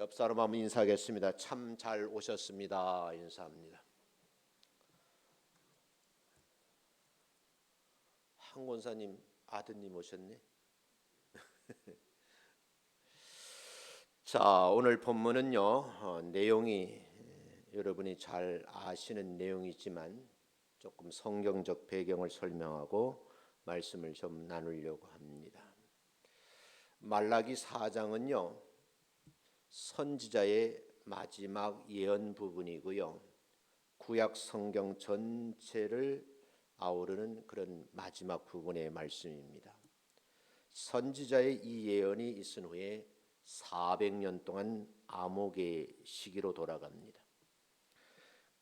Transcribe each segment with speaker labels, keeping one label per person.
Speaker 1: 옆 사람 한번 인사하겠습니다. 참 잘 오셨습니다. 인사합니다. 한 권사님 아드님 오셨네. 자, 오늘 본문은요. 내용이 여러분이 잘 아시는 내용이지만 조금 성경적 배경을 설명하고 말씀을 좀 나누려고 합니다. 말라기 4장은요. 선지자의 마지막 예언 부분이고요. 구약 성경 전체를 아우르는 그런 마지막 부분의 말씀입니다. 선지자의 이 예언이 있은 후에 400년 동안 암흑의 시기로 돌아갑니다.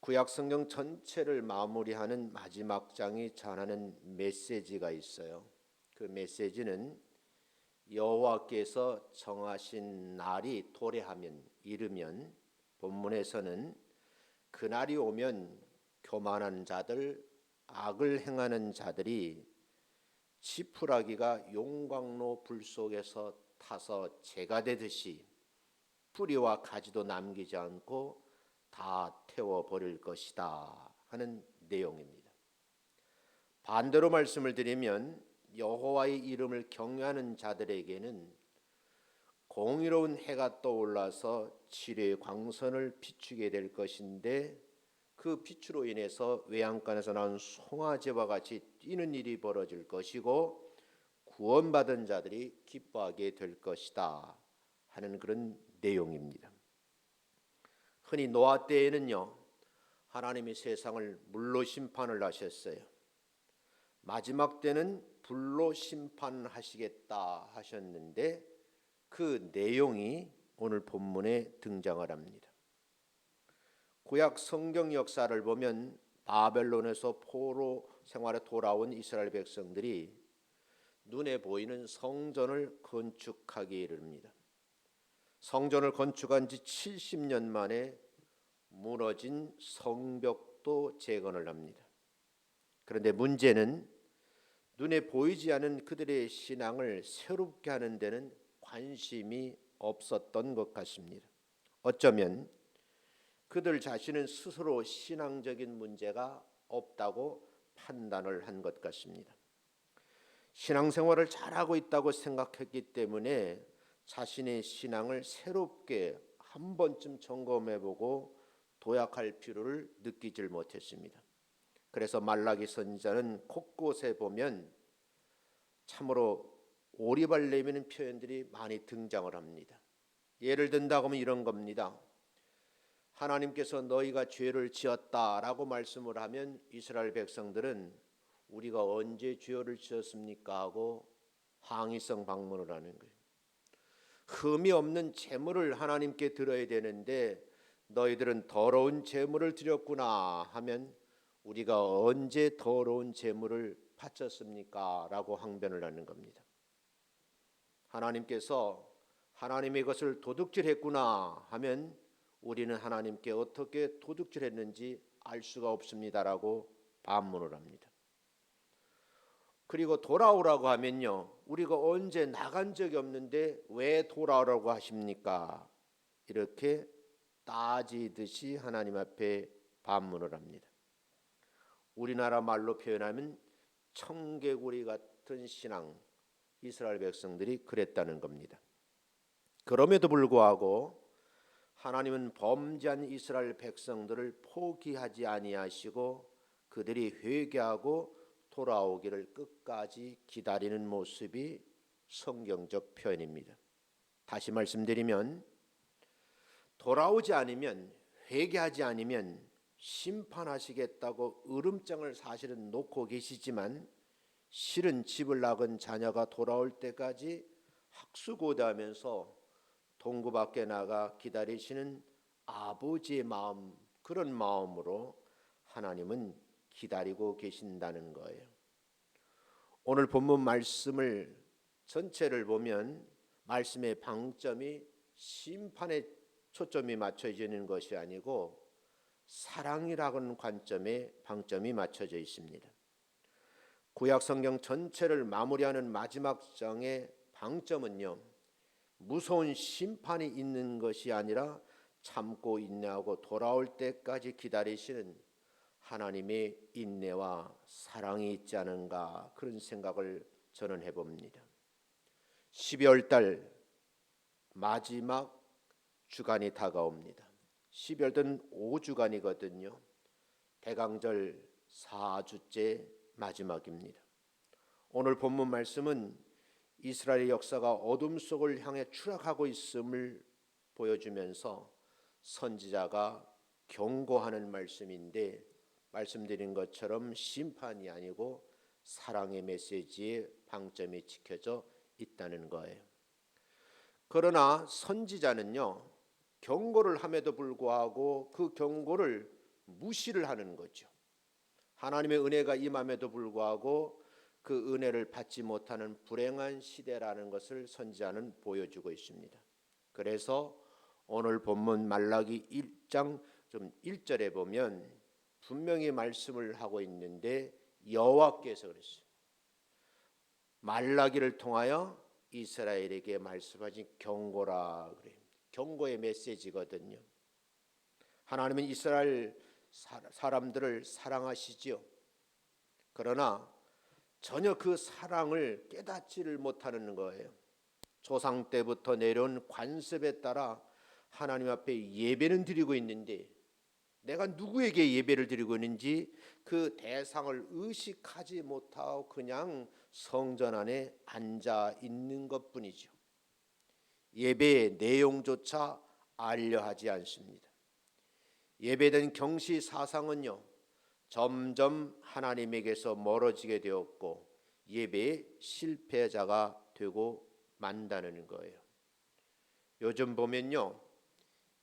Speaker 1: 구약 성경 전체를 마무리하는 마지막 장이 전하는 메시지가 있어요. 그 메시지는 여호와께서 정하신 날이 도래하면 이르면, 본문에서는 그날이 오면 교만한 자들, 악을 행하는 자들이 지푸라기가 용광로 불 속에서 타서 재가 되듯이 뿌리와 가지도 남기지 않고 다 태워버릴 것이다 하는 내용입니다. 반대로 말씀을 드리면 여호와의 이름을 경외하는 자들에게는 공의로운 해가 떠올라서 지뢰의 광선을 비추게 될 것인데, 그 빛으로 인해서 외양간에서 나온 송아지와 같이 뛰는 일이 벌어질 것이고 구원받은 자들이 기뻐하게 될 것이다 하는 그런 내용입니다. 흔히 노아 때에는요, 하나님이 세상을 물로 심판을 하셨어요. 마지막 때는 불로 심판하시겠다 하셨는데 그 내용이 오늘 본문에 등장을 합니다. 구약 성경 역사를 보면 바벨론에서 포로 생활에 돌아온 이스라엘 백성들이 눈에 보이는 성전을 건축하기에 이릅니다. 성전을 건축한 지 70년 만에 무너진 성벽도 재건을 합니다. 그런데 문제는 눈에 보이지 않는 그들의 신앙을 새롭게 하는 데는 관심이 없었던 것 같습니다. 어쩌면 그들 자신은 스스로 신앙적인 문제가 없다고 판단을 한 것 같습니다. 신앙생활을 잘하고 있다고 생각했기 때문에 자신의 신앙을 새롭게 한 번쯤 점검해보고 도약할 필요를 느끼질 못했습니다. 그래서 말라기 선지자는 곳곳에 보면 참으로 오리발 내미는 표현들이 많이 등장을 합니다. 예를 든다고 하면 이런 겁니다. 하나님께서 너희가 죄를 지었다라고 말씀을 하면 이스라엘 백성들은 우리가 언제 죄를 지었습니까 하고 항의성 방문을 하는 거예요. 흠이 없는 제물을 하나님께 드려야 되는데 너희들은 더러운 제물을 드렸구나 하면 우리가 언제 더러운 제물을 바쳤습니까 라고 항변을 하는 겁니다. 하나님께서 하나님의 것을 도둑질했구나 하면 우리는 하나님께 어떻게 도둑질했는지 알 수가 없습니다라고 반문을 합니다. 그리고 돌아오라고 하면요, 우리가 언제 나간 적이 없는데 왜 돌아오라고 하십니까? 이렇게 따지듯이 하나님 앞에 반문을 합니다. 우리나라 말로 표현하면 청개구리 같은 신앙, 이스라엘 백성들이 그랬다는 겁니다. 그럼에도 불구하고 하나님은 범죄한 이스라엘 백성들을 포기하지 아니하시고 그들이 회개하고 돌아오기를 끝까지 기다리는 모습이 성경적 표현입니다. 다시 말씀드리면 돌아오지 않으면, 회개하지 않으면 심판하시겠다고 으름장을 사실은 놓고 계시지만 실은 집을 나간 자녀가 돌아올 때까지 학수고대하면서 동구 밖에 나가 기다리시는 아버지의 마음, 그런 마음으로 하나님은 기다리고 계신다는 거예요. 오늘 본문 말씀을 전체를 보면 말씀의 방점이 심판에 초점이 맞춰지는 것이 아니고 사랑이라는 관점에 방점이 맞춰져 있습니다. 구약 성경 전체를 마무리하는 마지막 장의 방점은요, 무서운 심판이 있는 것이 아니라 참고 인내하고 돌아올 때까지 기다리시는 하나님의 인내와 사랑이 있지 않은가, 그런 생각을 저는 해봅니다. 12월 달 마지막 주간이 다가옵니다. 12월은 5주간이거든요. 대강절 4주째 마지막입니다. 오늘 본문 말씀은 이스라엘의 역사가 어둠 속을 향해 추락하고 있음을 보여주면서 선지자가 경고하는 말씀인데, 말씀드린 것처럼 심판이 아니고 사랑의 메시지의 방점이 지켜져 있다는 거예요. 그러나 선지자는요, 경고를 함에도 불구하고 그 경고를 무시를 하는 거죠. 하나님의 은혜가 임함에도 불구하고 그 은혜를 받지 못하는 불행한 시대라는 것을 선지자는 보여주고 있습니다. 그래서 오늘 본문 말라기 1장 1절에 보면 분명히 말씀을 하고 있는데, 여호와께서 그랬어요. 말라기를 통하여 이스라엘에게 말씀하신 경고라 그래요. 경고의 메시지거든요. 하나님은 이스라엘 사람들을 사랑하시지요. 그러나 전혀 그 사랑을 깨닫지를 못하는 거예요. 조상 때부터 내려온 관습에 따라 하나님 앞에 예배는 드리고 있는데, 내가 누구에게 예배를 드리고 있는지 그 대상을 의식하지 못하고 그냥 성전 안에 앉아 있는 것뿐이죠. 예배의 내용조차 알려하지 않습니다. 예배된 경시 사상은요, 점점 하나님에게서 멀어지게 되었고 예배의 실패자가 되고 만다는 거예요. 요즘 보면요,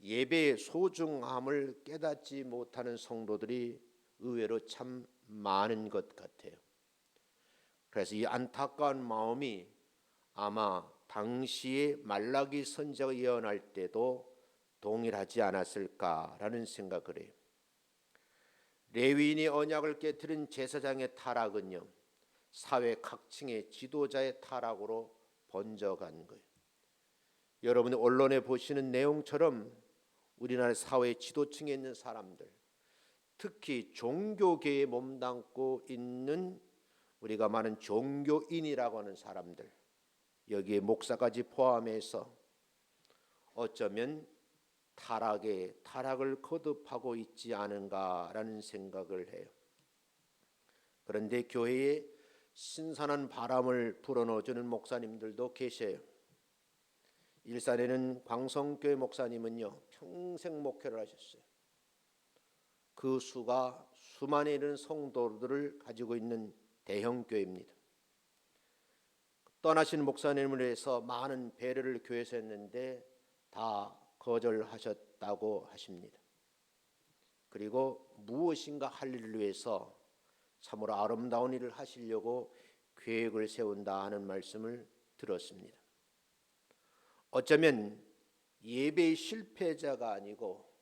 Speaker 1: 예배의 소중함을 깨닫지 못하는 성도들이 의외로 참 많은 것 같아요. 그래서 이 안타까운 마음이 아마 당시에 말라기 선지자가 예언할 때도 동일하지 않았을까라는 생각을 해요. 레위인이 언약을 깨뜨린 제사장의 타락은요, 사회 각층의 지도자의 타락으로 번져간 거예요. 여러분이 언론에 보시는 내용처럼 우리나라 사회 지도층에 있는 사람들, 특히 종교계에 몸담고 있는 우리가 말하는 종교인이라고 하는 사람들, 여기에 목사까지 포함해서 어쩌면 타락을 거듭하고 있지 않은가라는 생각을 해요. 그런데 교회에 신선한 바람을 불어넣어주는 목사님들도 계셔요. 일산에는 광성교회 목사님은요, 평생 목회를 하셨어요. 그 수가 수만에 이르는 성도들을 가지고 있는 대형 교회입니다. 떠나신 목사님을 위해서 많은 배려를 교회에서 했는데 다 거절하셨다고 하십니다. 그리고 무엇인가 할 일을 위해서 참으로 아름다운 일을 하시려고 계획을 세운다 하는 말씀을 들었습니다. 어쩌면 예배의 실패자가 아니고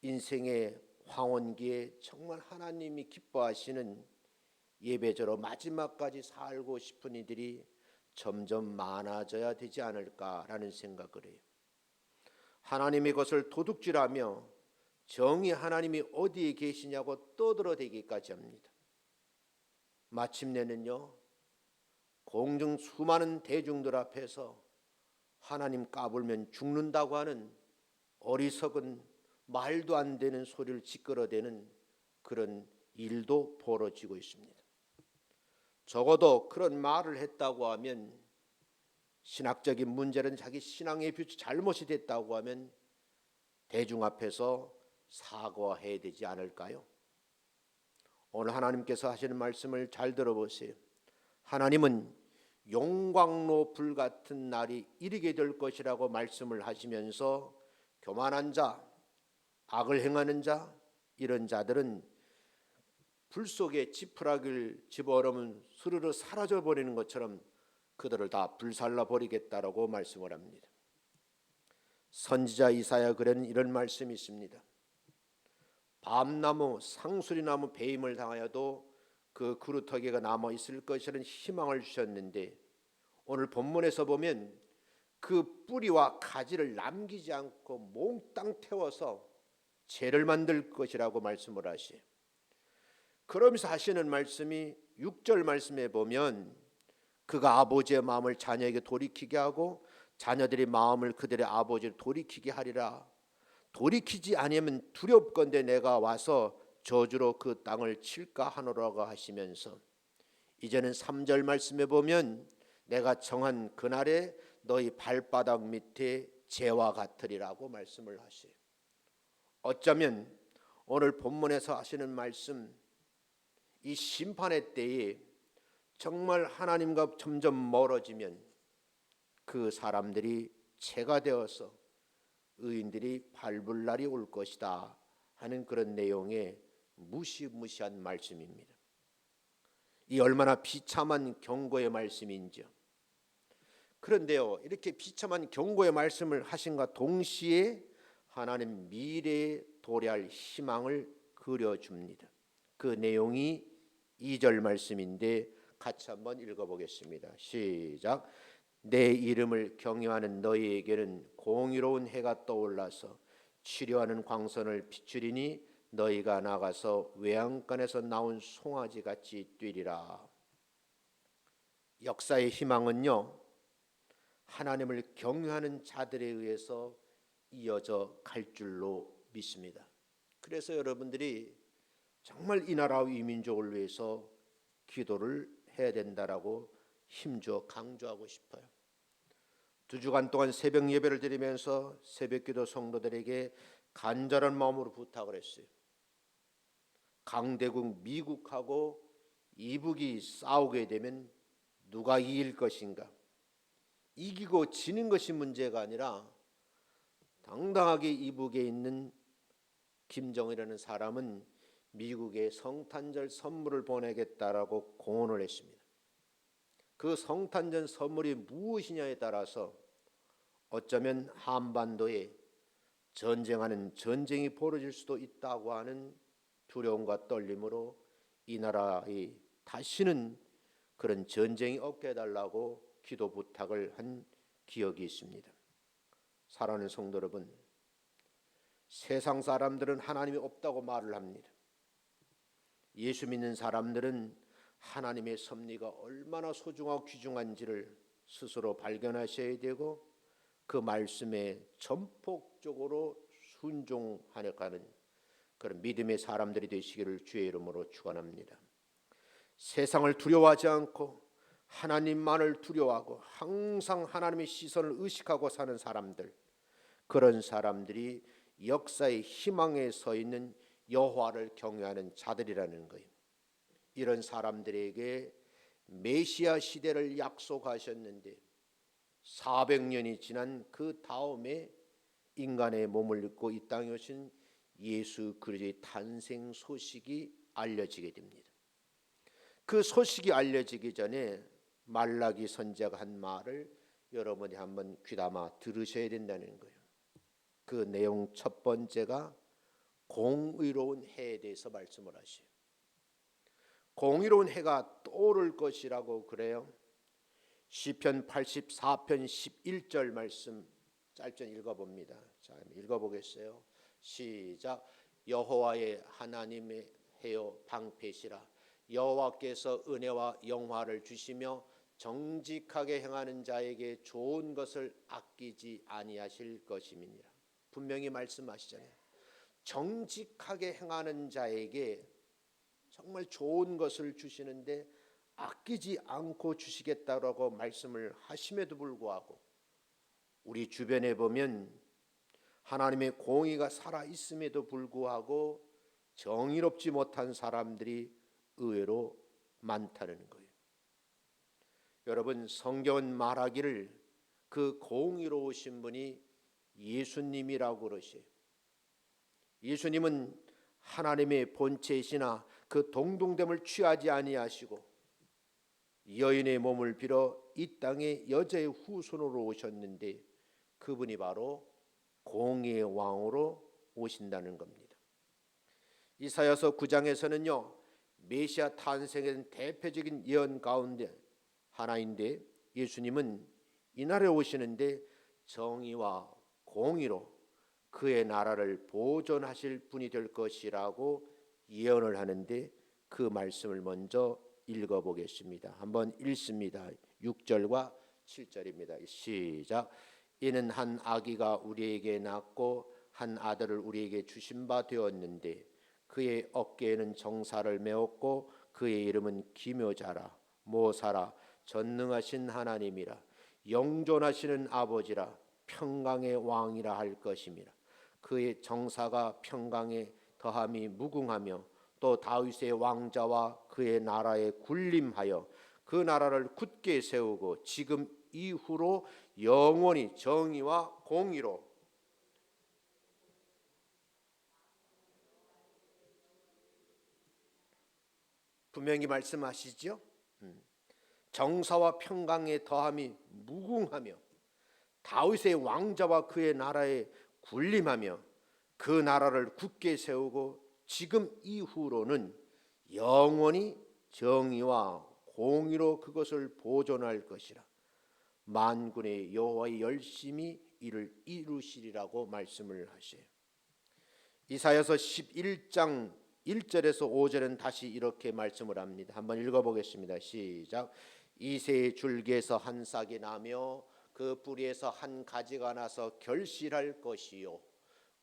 Speaker 1: 인생의 황혼기에 정말 하나님이 기뻐하시는 예배자로 마지막까지 살고 싶은 이들이 점점 많아져야 되지 않을까라는 생각을 해요. 하나님의 것을 도둑질하며 정의 하나님이 어디에 계시냐고 떠들어대기까지 합니다. 마침내는요, 공중 수많은 대중들 앞에서 하나님 까불면 죽는다고 하는 어리석은 말도 안 되는 소리를 지끄러대는 그런 일도 벌어지고 있습니다. 적어도 그런 말을 했다고 하면, 신학적인 문제는 자기 신앙의 잘못이 됐다고 하면 대중 앞에서 사과해야 되지 않을까요? 오늘 하나님께서 하시는 말씀을 잘 들어보세요. 하나님은 용광로 불같은 날이 이르게 될 것이라고 말씀을 하시면서 교만한 자, 악을 행하는 자, 이런 자들은 불 속에 지푸라기를 집어넣으면 스르르 사라져 버리는 것처럼 그들을 다 불살라 버리겠다라고 말씀을 합니다. 선지자 이사야 글에는 이런 말씀이 있습니다. 밤나무, 상수리나무 배임을 당하여도 그 그루터기가 남아 있을 것이라는 희망을 주셨는데, 오늘 본문에서 보면 그 뿌리와 가지를 남기지 않고 몽땅 태워서 죄를 만들 것이라고 말씀을 하시요. 그러면서 하시는 말씀이 6절 말씀에 보면 그가 아버지의 마음을 자녀에게 돌이키게 하고 자녀들의 마음을 그들의 아버지를 돌이키게 하리라. 돌이키지 아니하면 두렵건대 내가 와서 저주로 그 땅을 칠까 하노라고 하시면서 이제는 3절 말씀에 보면 내가 정한 그날에 너희 발바닥 밑에 재와 같으리라고 말씀을 하시요. 어쩌면 오늘 본문에서 하시는 말씀, 이 심판의 때에 정말 하나님과 점점 멀어지면 그 사람들이 재가 되어서 의인들이 밟을 날이 올 것이다 하는 그런 내용의 무시무시한 말씀입니다. 이 얼마나 비참한 경고의 말씀인지요. 그런데요, 이렇게 비참한 경고의 말씀을 하신과 동시에 하나님 미래에 도래할 희망을 그려줍니다. 그 내용이 2절 말씀인데 같이 한번 읽어보겠습니다. 시작. 내 이름을 경외하는 너희에게는 공의로운 해가 떠올라서 치료하는 광선을 비추리니 너희가 나가서 외양간에서 나온 송아지 같이 뛰리라. 역사의 희망은요, 하나님을 경외하는 자들에 의해서 이어져 갈 줄로 믿습니다. 그래서 여러분들이 정말 이 나라와 이 민족을 위해서 기도를 해야 된다라고 힘주어 강조하고 싶어요. 2주간 동안 새벽 예배를 드리면서 새벽기도 성도들에게 간절한 마음으로 부탁을 했어요. 강대국 미국하고 이북이 싸우게 되면 누가 이길 것인가? 이기고 지는 것이 문제가 아니라 당당하게 이북에 있는 김정일이라는 사람은 미국에 성탄절 선물을 보내겠다라고 공언을 했습니다. 그 성탄절 선물이 무엇이냐에 따라서 어쩌면 한반도에 전쟁하는 전쟁이 벌어질 수도 있다고 하는 두려움과 떨림으로 이 나라에 다시는 그런 전쟁이 없게 해달라고 기도 부탁을 한 기억이 있습니다. 사랑하는 성도 여러분, 세상 사람들은 하나님이 없다고 말을 합니다. 예수 믿는 사람들은 하나님의 섭리가 얼마나 소중하고 귀중한지를 스스로 발견하셔야 되고 그 말씀에 전폭적으로 순종하는 그런 믿음의 사람들이 되시기를 주의 이름으로 축원합니다. 세상을 두려워하지 않고 하나님만을 두려워하고 항상 하나님의 시선을 의식하고 사는 사람들, 그런 사람들이 역사의 희망에 서 있는 여호와를 경외하는 자들이라는 거예요. 이런 사람들에게 메시아 시대를 약속하셨는데 400년이 지난 그 다음에 인간의 몸을 입고 이 땅에 오신 예수 그리스도의 탄생 소식이 알려지게 됩니다. 그 소식이 알려지기 전에 말라기 선지자가 한 말을 여러분이 한번 귀담아 들으셔야 된다는 거예요. 그 내용 첫 번째가 공의로운 해에 대해서 말씀을 하셔요. 공의로운 해가 떠오를 것이라고 그래요. 시편 84편 11절 말씀 짧게 읽어봅니다. 자, 읽어보겠어요. 시작. 여호와의 하나님의 해요 방패시라. 여호와께서 은혜와 영화를 주시며 정직하게 행하는 자에게 좋은 것을 아끼지 아니하실 것임이니라. 분명히 말씀하시잖아요. 정직하게 행하는 자에게 정말 좋은 것을 주시는데 아끼지 않고 주시겠다라고 말씀을 하심에도 불구하고 우리 주변에 보면 하나님의 공의가 살아 있음에도 불구하고 정의롭지 못한 사람들이 의외로 많다는 거예요. 여러분, 성경은 말하기를 그 공의로우신 분이 예수님이라고 그러셔요. 예수님은 하나님의 본체이시나 그 동등됨을 취하지 아니하시고 여인의 몸을 빌어 이 땅에 여자의 후손으로 오셨는데 그분이 바로 공의의 왕으로 오신다는 겁니다. 이사야서 9장에서는요 메시아 탄생에 대한 대표적인 예언 가운데 하나인데 예수님은 이 나라에 오시는데 정의와 공의로 그의 나라를 보존하실 분이 될 것이라고 예언을 하는데 그 말씀을 먼저 읽어보겠습니다. 한번 읽습니다. 6절과 7절입니다. 시작. 이는 한 아기가 우리에게 낳고 한 아들을 우리에게 주신 바 되었는데 그의 어깨에는 정사를 메었고 그의 이름은 기묘자라 모사라 전능하신 하나님이라 영존하시는 아버지라 평강의 왕이라 할 것임이라. 그의 정사가 평강에 더함이 무궁하며 또 다윗의 왕자와 그의 나라에 군림하여 그 나라를 굳게 세우고 지금 이후로 영원히 정의와 공의로 분명히 말씀하시죠. 정사와 평강에 더함이 무궁하며 다윗의 왕자와 그의 나라에 군림하며 그 나라를 굳게 세우고 지금 이후로는 영원히 정의와 공의로 그것을 보존할 것이라. 만군의 여호와의 열심히 이를 이루시리라고 말씀을 하셔요. 이사야서 11장 1절에서 5절은 다시 이렇게 말씀을 합니다. 한번 읽어보겠습니다. 시작. 이새의 줄기에서 한 싹이 나며 그 뿌리에서 한 가지가 나서 결실할 것이요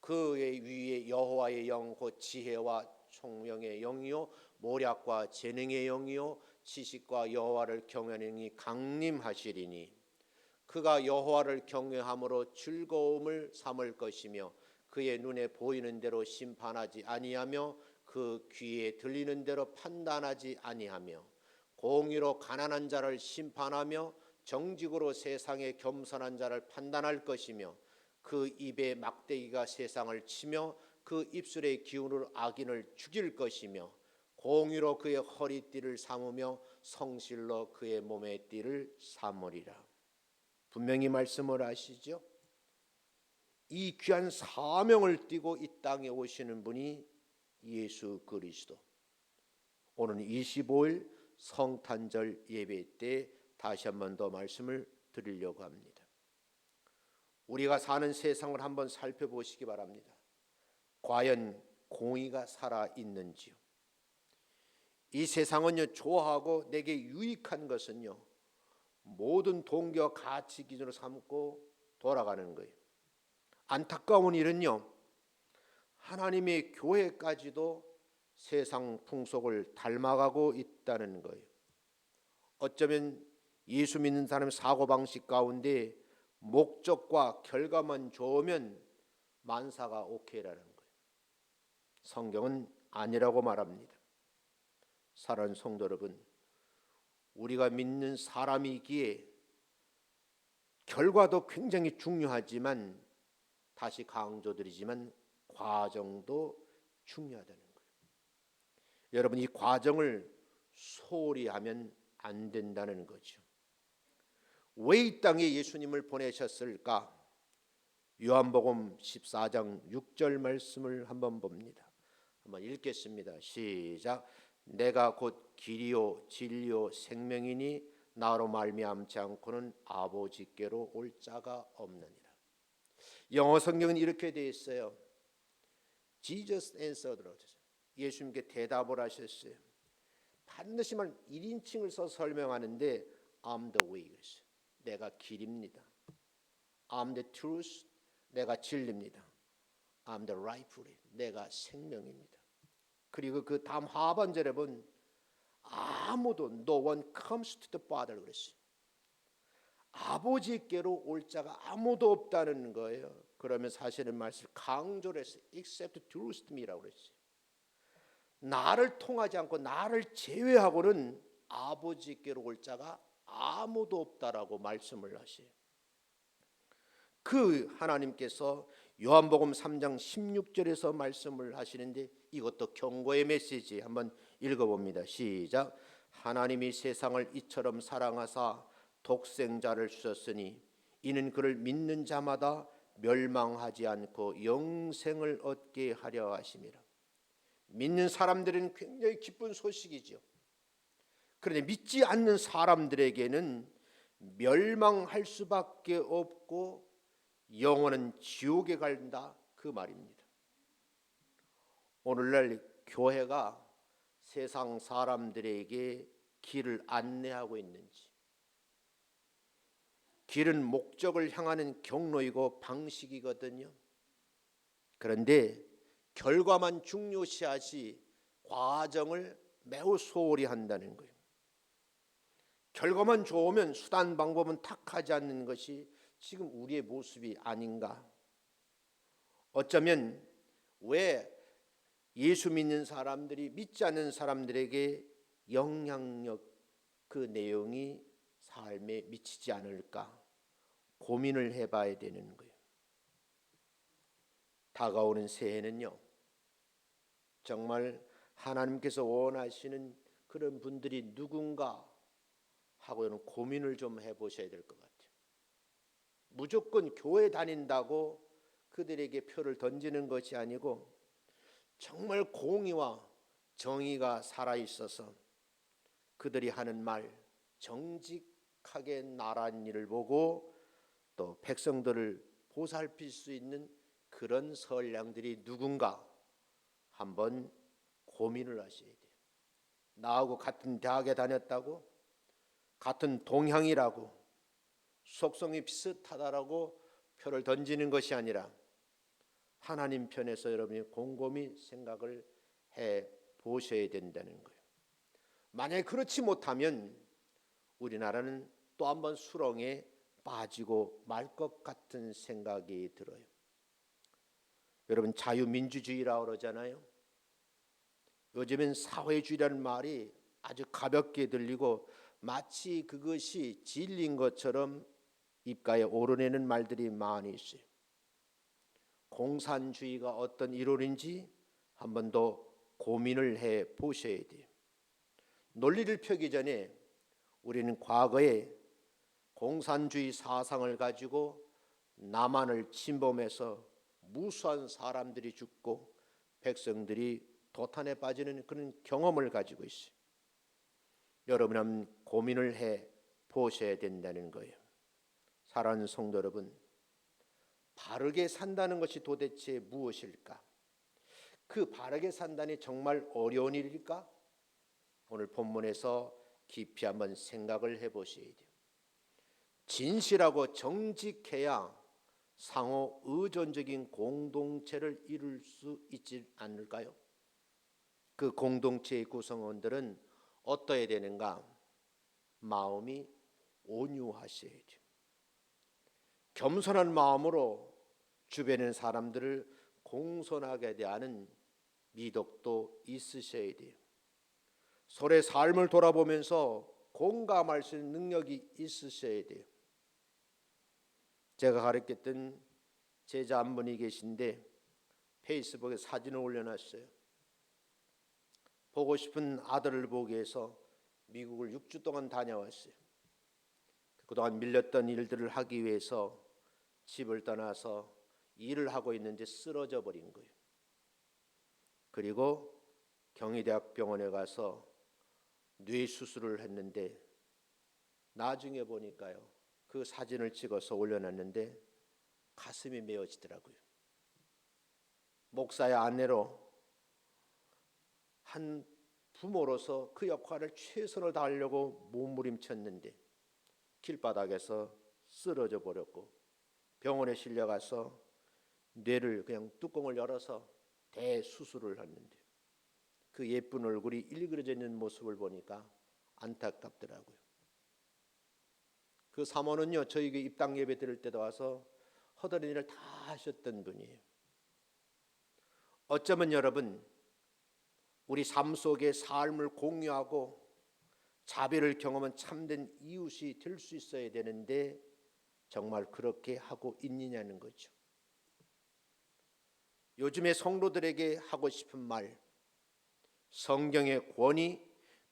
Speaker 1: 그의 위에 여호와의 영 곧 지혜와 총명의 영이요 모략과 재능의 영이요 지식과 여호와를 경외하는 영이 강림하시리니 그가 여호와를 경외함으로 즐거움을 삼을 것이며 그의 눈에 보이는 대로 심판하지 아니하며 그 귀에 들리는 대로 판단하지 아니하며 공의로 가난한 자를 심판하며 정직으로 세상의 겸손한 자를 판단할 것이며 그 입에 막대기가 세상을 치며 그 입술의 기운으로 악인을 죽일 것이며 공의로 그의 허리띠를 삼으며 성실로 그의 몸의 띠를 삼으리라. 분명히 말씀을 하시죠. 이 귀한 사명을 띠고 이 땅에 오시는 분이 예수 그리스도. 오늘 25일 성탄절 예배 때 다시 한 번 더 말씀을 드리려고 합니다. 우리가 사는 세상을 한번 살펴보시기 바랍니다. 과연 공의가 살아있는지요? 이 세상은요, 좋아하고 내게 유익한 것은요 모든 동기와 가치 기준으로 삼고 돌아가는 거예요. 안타까운 일은요, 하나님의 교회까지도 세상 풍속을 닮아가고 있다는 거예요. 어쩌면 예수 믿는 사람의 사고방식 가운데 목적과 결과만 좋으면 만사가 오케이라는 거예요. 성경은 아니라고 말합니다. 사랑하는 성도 여러분, 우리가 믿는 사람이기에 결과도 굉장히 중요하지만 다시 강조드리지만 과정도 중요하다는 거예요. 여러분, 이 과정을 소홀히 하면 안 된다는 거죠. 왜 이 땅에 예수님을 보내셨을까? 요한복음 14장 6절 말씀을 한번 봅니다. 한번 읽겠습니다. 시작. 내가 곧 길이요 진리요 생명이니 나로 말미암지 않고는 아버지께로 올 자가 없느니라. 영어 성경은 이렇게 되어 있어요. Jesus answered. 예수님께 대답을 하셨어요. 반드시 1인칭을 써서 설명하는데 I'm the way 그랬어요. 내가 길입니다. I'm the truth. 내가 진리입니다. I'm the right way. 내가 생명입니다. 그리고 그 다음 하반절에 보면 아무도 no one comes to the Father 그랬어요. 아버지께로 올 자가 아무도 없다는 거예요. 그러면 사실은 말씀 강조를 했어요. except through me라고 그랬어요. 나를 통하지 않고 나를 제외하고는 아버지께로 올 자가 아무도 없다라고 말씀을 하세요. 그 하나님께서 요한복음 3장 16절에서 말씀을 하시는데 이것도 경고의 메시지 한번 읽어봅니다. 시작. 하나님이 세상을 이처럼 사랑하사 독생자를 주셨으니 이는 그를 믿는 자마다 멸망하지 않고 영생을 얻게 하려 하심이라. 믿는 사람들은 굉장히 기쁜 소식이죠. 그런데 믿지 않는 사람들에게는 멸망할 수밖에 없고 영혼은 지옥에 간다, 그 말입니다. 오늘날 교회가 세상 사람들에게 길을 안내하고 있는지, 길은 목적을 향하는 경로이고 방식이거든요. 그런데 결과만 중요시하지 과정을 매우 소홀히 한다는 거예요. 결과만 좋으면 수단 방법은 탁하지 않는 것이 지금 우리의 모습이 아닌가. 어쩌면 왜 예수 믿는 사람들이 믿지 않는 사람들에게 영향력, 그 내용이 삶에 미치지 않을까 고민을 해봐야 되는 거예요. 다가오는 새해는요, 정말 하나님께서 원하시는 그런 분들이 누군가 하고는 고민을 좀 해보셔야 될 것 같아요. 무조건 교회 다닌다고 그들에게 표를 던지는 것이 아니고 정말 공의와 정의가 살아있어서 그들이 하는 말 정직하게 나라는 일을 보고 또 백성들을 보살필 수 있는 그런 선량들이 누군가 한번 고민을 하셔야 돼요. 나하고 같은 대학에 다녔다고, 같은 동향이라고, 속성이 비슷하다라고 표를 던지는 것이 아니라 하나님 편에서 여러분이 곰곰이 생각을 해 보셔야 된다는 거예요. 만약에 그렇지 못하면 우리나라는 또 한번 수렁에 빠지고 말 것 같은 생각이 들어요. 여러분, 자유민주주의라고 그러잖아요. 요즘엔 사회주의라는 말이 아주 가볍게 들리고 마치 그것이 진리인 것처럼 입가에 오르내는 말들이 많이 있어요. 공산주의가 어떤 이론인지 한 번 더 고민을 해 보셔야 돼요. 논리를 펴기 전에 우리는 과거에 공산주의 사상을 가지고 남한을 침범해서 무수한 사람들이 죽고 백성들이 도탄에 빠지는 그런 경험을 가지고 있어요. 여러분은 고민을 해 보셔야 된다는 거예요. 사랑하는 성도 여러분, 바르게 산다는 것이 도대체 무엇일까? 그 바르게 산다니 정말 어려운 일일까? 오늘 본문에서 깊이 한번 생각을 해보셔야 돼요. 진실하고 정직해야 상호 의존적인 공동체를 이룰 수 있지 않을까요? 그 공동체의 구성원들은 어떠해야 되는가? 마음이 온유하셔야 돼요. 겸손한 마음으로 주변의 사람들을 공손하게 대하는 미덕도 있으셔야 돼요. 서로의 삶을 돌아보면서 공감할 수 있는 능력이 있으셔야 돼요. 제가 가르쳤던 제자 한 분이 계신데 페이스북에 사진을 올려놨어요. 보고 싶은 아들을 보기 위해서 미국을 6주 동안 다녀왔어요. 그동안 밀렸던 일들을 하기 위해서 집을 떠나서 일을 하고 있는데 쓰러져 버린 거예요. 그리고 경희대학병원에 가서 뇌 수술을 했는데 나중에 보니까요, 그 사진을 찍어서 올려놨는데 가슴이 메어지더라고요. 목사의 아내로 한 부모로서 그 역할을 최선을 다하려고 몸부림쳤는데 길바닥에서 쓰러져 버렸고 병원에 실려가서 뇌를 그냥 뚜껑을 열어서 대수술을 했는데 그 예쁜 얼굴이 일그러져 있는 모습을 보니까 안타깝더라고요. 그 사모는요, 저에게 입당 예배 드릴 때도 와서 허다른 일을 다 하셨던 분이에요. 어쩌면 여러분, 우리 삶 속에 삶을 공유하고 자비를 경험한 참된 이웃이 될 수 있어야 되는데 정말 그렇게 하고 있느냐는 거죠. 요즘에 성도들에게 하고 싶은 말, 성경의 권위,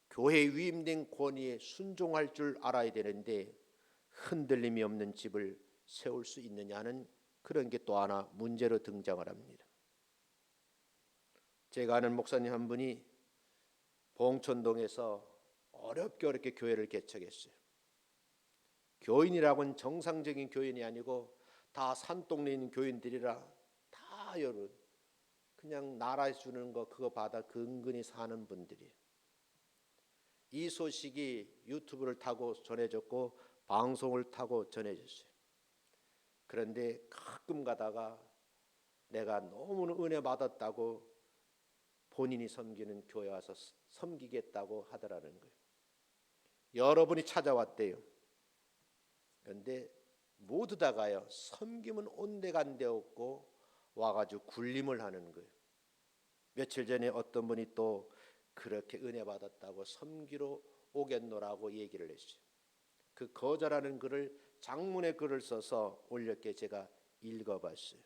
Speaker 1: 교회에 위임된 권위에 순종할 줄 알아야 되는데 흔들림이 없는 집을 세울 수 있느냐는 그런 게 또 하나 문제로 등장을 합니다. 제가 아는 목사님 한 분이 봉천동에서 어렵게 교회를 개척했어요. 교인이라고는 정상적인 교인이 아니고 다 산동네에 있는 교인들이라 다 여러분 그냥 나라에서 주는 거 그거 받아 근근히 사는 분들이. 이 소식이 유튜브를 타고 전해졌고 방송을 타고 전해졌어요. 그런데 가끔 가다가 내가 너무 은혜 받았다고 본인이 섬기는 교회 와서 섬기겠다고 하더라는 거예요. 여러분이 찾아왔대요. 그런데 모두 다가요. 섬기면 온데간데 없고 와가지고 굴림을 하는 거예요. 며칠 전에 어떤 분이 또 그렇게 은혜 받았다고 섬기러 오겠노라고 얘기를 했어요. 그 거절하는 글을 장문의 글을 써서 올렸기에 제가 읽어봤어요.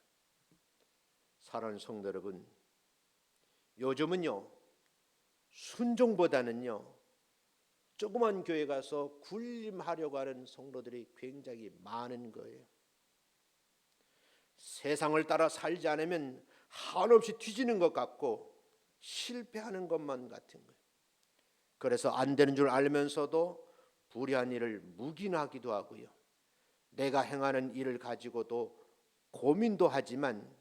Speaker 1: 사랑하는 성도 여러분, 요즘은요 순종보다는요 조그만 교회 가서 굴림하려고 하는 성도들이 굉장히 많은 거예요. 세상을 따라 살지 않으면 한없이 뒤지는 것 같고 실패하는 것만 같은 거예요. 그래서 안 되는 줄 알면서도 불의한 일을 묵인하기도 하고요. 내가 행하는 일을 가지고도 고민도 하지만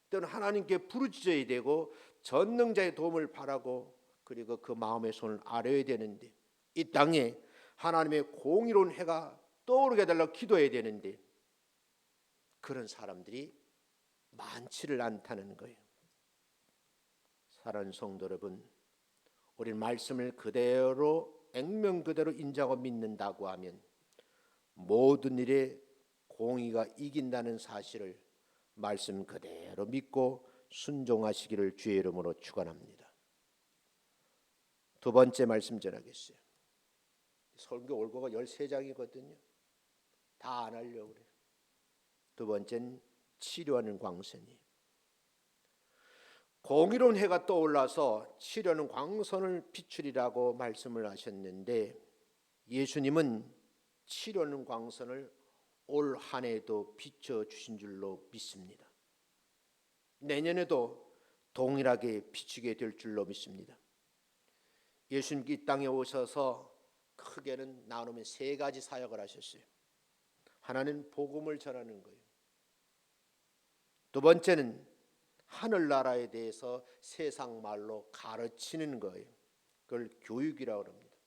Speaker 1: 때로는 하나님께 부르짖어야 되고 전능자의 도움을 바라고 그리고 그 마음의 손을 아뢰야 되는데 이 땅에 하나님의 공의로운 해가 떠오르게 해달라고 기도해야 되는데 그런 사람들이 많지를 않다는 거예요. 사랑하는 성도 여러분, 우리는 말씀을 그대로 액면 그대로 인정하고 믿는다고 하면 모든 일에 공의가 이긴다는 사실을 말씀 그대로 믿고 순종하시기를 주의 이름으로 축원합니다. 두 번째 말씀 전하겠어요. 설교 올고가 13장이거든요. 다 안 하려고 그래요. 두 번째는 치료하는 광선이에요. 공의로운 해가 떠올라서 치료하는 광선을 비추리라고 말씀을 하셨는데 예수님은 치료하는 광선을 올 한 해도 비춰주신 줄로 믿습니다. 내년에도 동일하게 비추게 될 줄로 믿습니다. 예수님께 이 땅에 오셔서 크게는 나누면 세 가지 사역을 하셨어요. 하나는 복음을 전하는 거예요. 두 번째는 하늘나라에 대해서 세상 말로 가르치는 거예요. 그걸 교육이라고 합니다.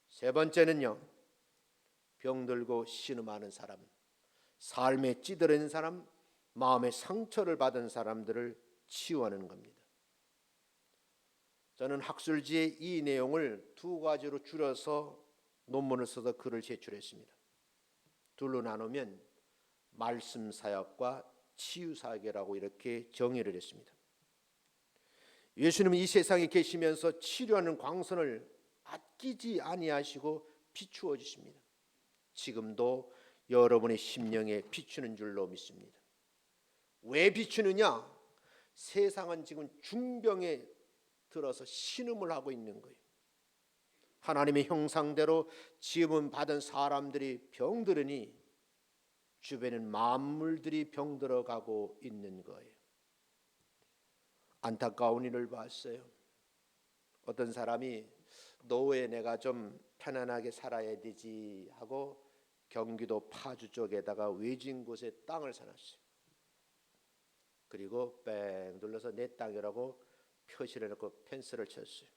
Speaker 1: 세 번째는요, 병들고 신음하는 사람, 삶에 찌들어있는 사람, 마음의 상처를 받은 사람들을 치유하는 겁니다. 저는 학술지에 이 내용을 두 가지로 줄여서 논문을 써서 글을 제출했습니다. 둘로 나누면 말씀 사역과 치유 사역이라고 이렇게 정의를 했습니다. 예수님은 이 세상에 계시면서 치료하는 광선을 아끼지 아니하시고 비추어 주십니다. 지금도 여러분의 심령에 비추는 줄로 믿습니다. 왜 비추느냐? 세상은 지금 중병에 들어서 신음을 하고 있는 거예요. 하나님의 형상대로 지음을 받은 사람들이 병들으니 주변엔 만물들이 병들어가고 있는 거예요. 안타까운 일을 봤어요. 어떤 사람이 노후에 내가 좀 편안하게 살아야 되지 하고 경기도 파주 쪽에다가 외진 곳에 땅을 사놨어요. 그리고 뺑 둘러서 내 땅이라고 표시를 해놓고 펜스를 쳤어요.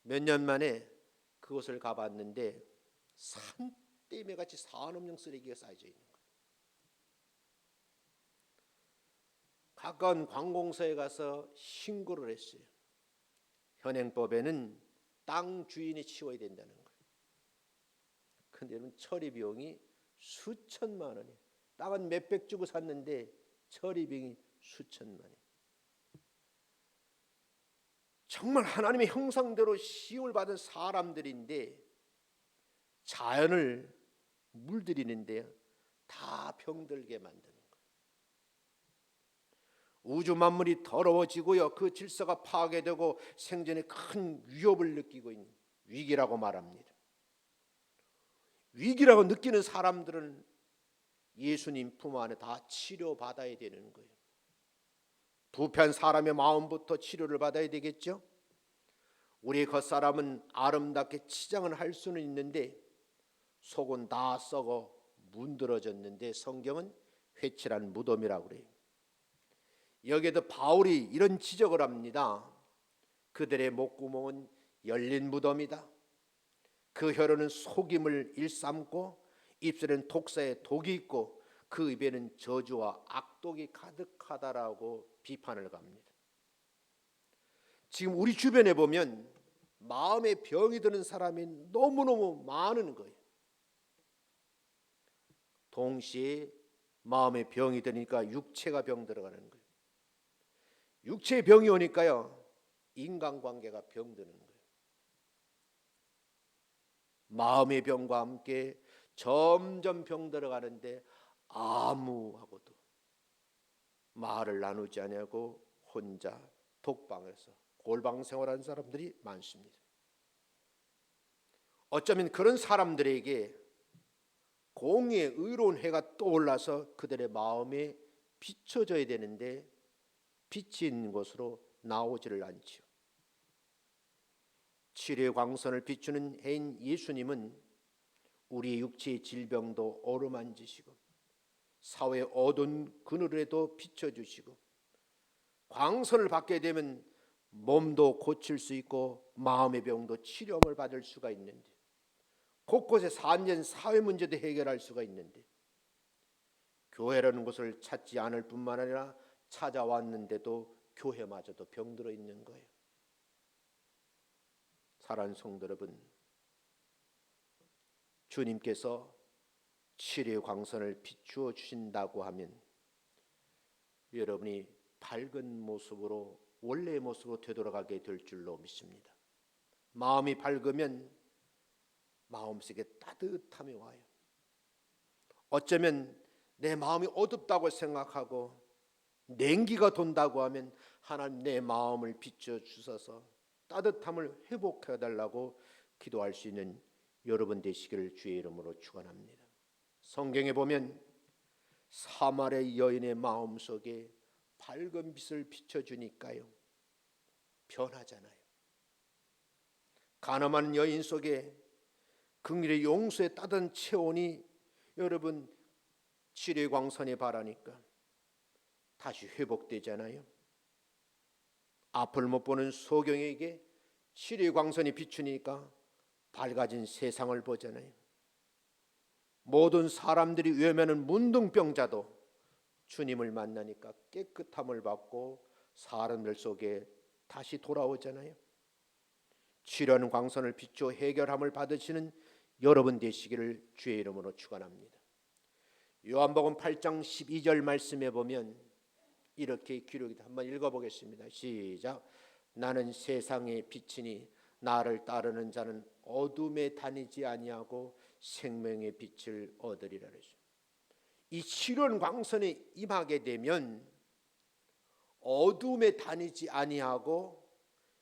Speaker 1: 몇 년 만에 그곳을 가봤는데 산더미같이 산업용 쓰레기가 쌓여져 있는 거예요. 가까운 관공서에 가서 신고를 했어요. 현행법에는 땅 주인이 치워야 된다는 거예요. 근데 여러분 처리 비용이 수천만 원이에요. 땅은 몇백 주고 샀는데 처리 비용이 수천만 원. 정말 하나님의 형상대로 시험을 받은 사람들인데 자연을 물들이는데 다 병들게 만드는 거예요. 우주 만물이 더러워지고요. 그 질서가 파괴되고 생존에 큰 위협을 느끼고 있는 위기라고 말합니다. 위기라고 느끼는 사람들은 예수님 품 안에 다 치료받아야 되는 거예요. 부패한 사람의 마음부터 치료를 받아야 되겠죠. 우리 겉사람은 아름답게 치장을 할 수는 있는데 속은 다 썩어 문드러졌는데 성경은 회칠한 무덤이라고 그래요. 여기에도 바울이 이런 지적을 합니다. 그들의 목구멍은 열린 무덤이다. 그 혀로는 속임을 일삼고 입술에는 독사의 독이 있고 그 입에는 저주와 악독이 가득하다라고 비판을 갑니다. 지금 우리 주변에 보면 마음에 병이 드는 사람이 너무너무 많은 거예요. 동시에 마음에 병이 드니까 육체가 병 들어가는 거예요. 육체에 병이 오니까요, 인간관계가 병드는 거예요. 마음의 병과 함께 점점 병 들어가는데 아무하고도 말을 나누지 않고 혼자 독방에서 골방 생활하는 사람들이 많습니다. 어쩌면 그런 사람들에게 공의의 의로운 해가 떠올라서 그들의 마음에 비춰져야 되는데 빛이 있는 곳으로 나오지를 않지요. 치료의 광선을 비추는 해인 예수님은 우리의 육체의 질병도 어루만지시고 사회의 어두운 그늘에도 비춰주시고 광선을 받게 되면 몸도 고칠 수 있고 마음의 병도 치료를 받을 수가 있는데 곳곳에 산전 사회 문제도 해결할 수가 있는데 교회라는 곳을 찾지 않을 뿐만 아니라 찾아왔는데도 교회마저도 병들어 있는 거예요. 사랑하는 성도 여러분, 주님께서 치료의 광선을 비추어 주신다고 하면 여러분이 밝은 모습으로 원래의 모습으로 되돌아가게 될 줄로 믿습니다. 마음이 밝으면 마음속에 따뜻함이 와요. 어쩌면 내 마음이 어둡다고 생각하고 냉기가 돈다고 하면 하나님 내 마음을 비춰 주셔서 따뜻함을 회복해 달라고 기도할 수 있는 여러분 되시기를 주의 이름으로 축원합니다. 성경에 보면 사마리아 여인의 마음속에 밝은 빛을 비춰주니까요 변하잖아요. 가늠한 여인 속에 긍휼의 용서의 따뜻한 체온이 여러분 치료의 광선에 바라니까 다시 회복되잖아요. 앞을 못 보는 소경에게 치료의 광선이 비추니까 밝아진 세상을 보잖아요. 모든 사람들이 외면하는 문둥병자도 주님을 만나니까 깨끗함을 받고 사람들 속에 다시 돌아오잖아요. 치료하는 광선을 비추어 해결함을 받으시는 여러분 되시기를 주의 이름으로 축원합니다. 요한복음 8장 12절 말씀에 보면 이렇게 기록이 한번 읽어보겠습니다. 시작. 나는 세상의 빛이니 나를 따르는 자는 어둠에 다니지 아니하고 생명의 빛을 얻으리라. 이 치료하는 광선에 임하게 되면 어둠에 다니지 아니하고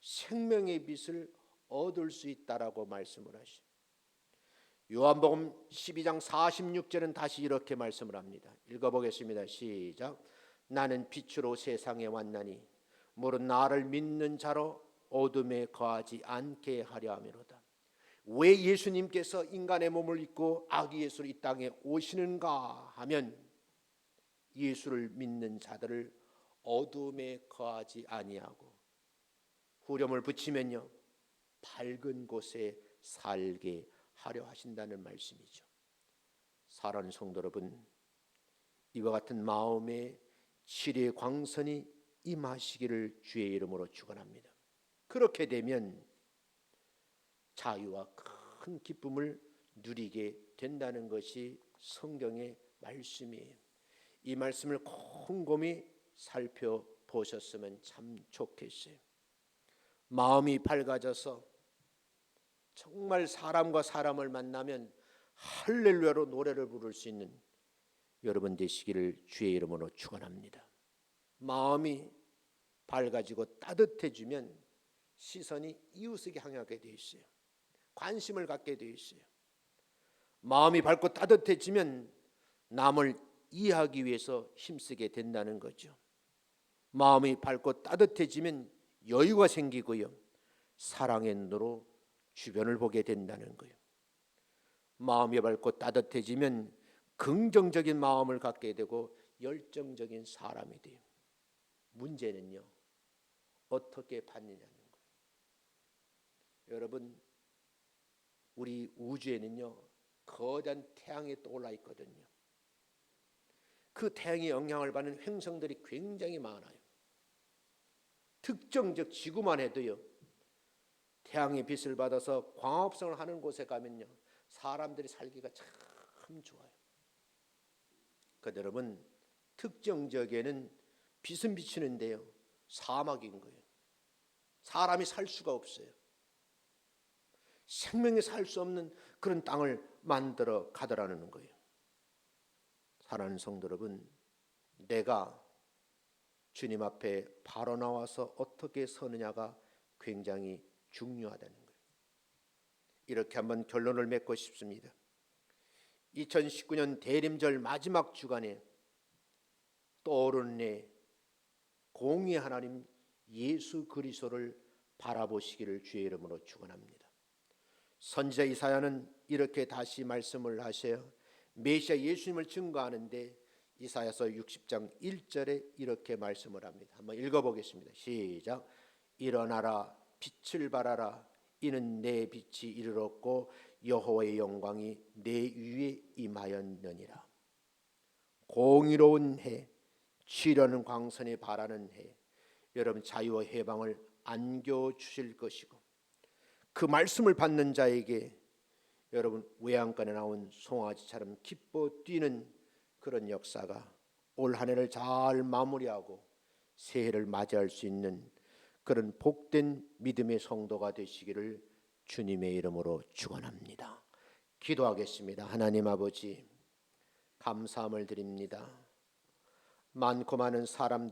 Speaker 1: 생명의 빛을 얻을 수 있다라고 말씀을 하십니다. 요한복음 12장 46절은 다시 이렇게 말씀을 합니다. 읽어보겠습니다. 시작. 나는 빛으로 세상에 왔나니 물은 나를 믿는 자로 어둠에 거하지 않게 하려 함이로다. 왜 예수님께서 인간의 몸을 입고 아기 예수로 이 땅에 오시는가 하면 예수를 믿는 자들을 어둠에 거하지 아니하고 후렴을 붙이면요 밝은 곳에 살게 하려 하신다는 말씀이죠. 사랑하는 성도 여러분, 이와 같은 마음의 치료의 광선이 임하시기를 주의 이름으로 축원합니다. 그렇게 되면 자유와 큰 기쁨을 누리게 된다는 것이 성경의 말씀이에요. 이 말씀을 곰곰이 살펴보셨으면 참 좋겠어요. 마음이 밝아져서 정말 사람과 사람을 만나면 할렐루야로 노래를 부를 수 있는 여러분 되시기를 주의 이름으로 축원합니다. 마음이 밝아지고 따뜻해지면 시선이 이웃에게 향하게 되어 있어요. 관심을 갖게 되어 있어요. 마음이 밝고 따뜻해지면 남을 이해하기 위해서 힘쓰게 된다는 거죠. 마음이 밝고 따뜻해지면 여유가 생기고요. 사랑의 눈으로 주변을 보게 된다는 거예요. 마음이 밝고 따뜻해지면 긍정적인 마음을 갖게 되고 열정적인 사람이 돼요. 문제는요, 어떻게 받느냐는 거예요. 여러분, 우리 우주에는요, 거대한 태양이 떠올라 있거든요. 그 태양의 영향을 받는 행성들이 굉장히 많아요. 특정적 지구만 해도요, 태양의 빛을 받아서 광합성을 하는 곳에 가면요, 사람들이 살기가 참 좋아요. 그런데 여러분, 특정 지역에는 빛은 비치는데요, 사막인 거예요. 사람이 살 수가 없어요. 생명이 살 수 없는 그런 땅을 만들어 가더라는 거예요. 사랑하는 성도 여러분, 내가 주님 앞에 바로 나와서 어떻게 서느냐가 굉장히 중요하다는 거예요. 이렇게 한번 결론을 맺고 싶습니다. 2019년 대림절 마지막 주간에 떠오르는 해 공의 하나님 예수 그리스도를 바라보시기를 주의 이름으로 축원합니다. 선지자 이사야는 이렇게 다시 말씀을 하셔요. 메시아 예수님을 증거하는데 이사야서 60장 1절에 이렇게 말씀을 합니다. 한번 읽어보겠습니다. 시작. 일어나라 빛을 발하라 이는 내 빛이 이르렀고 여호와의 영광이 내 위에 임하였느니라. 공의로운 해, 치려는 광선이 바라는 해, 여러분 자유와 해방을 안겨주실 것이고 그 말씀을 받는 자에게 여러분 외양간에 나온 송아지처럼 기뻐 뛰는 그런 역사가 올 한 해를 잘 마무리하고 새해를 맞이할 수 있는 그런 복된 믿음의 성도가 되시기를 주님의 이름으로 축원합니다. 기도하겠습니다. 하나님 아버지, 감사함을 드립니다. 많고 많은 사람들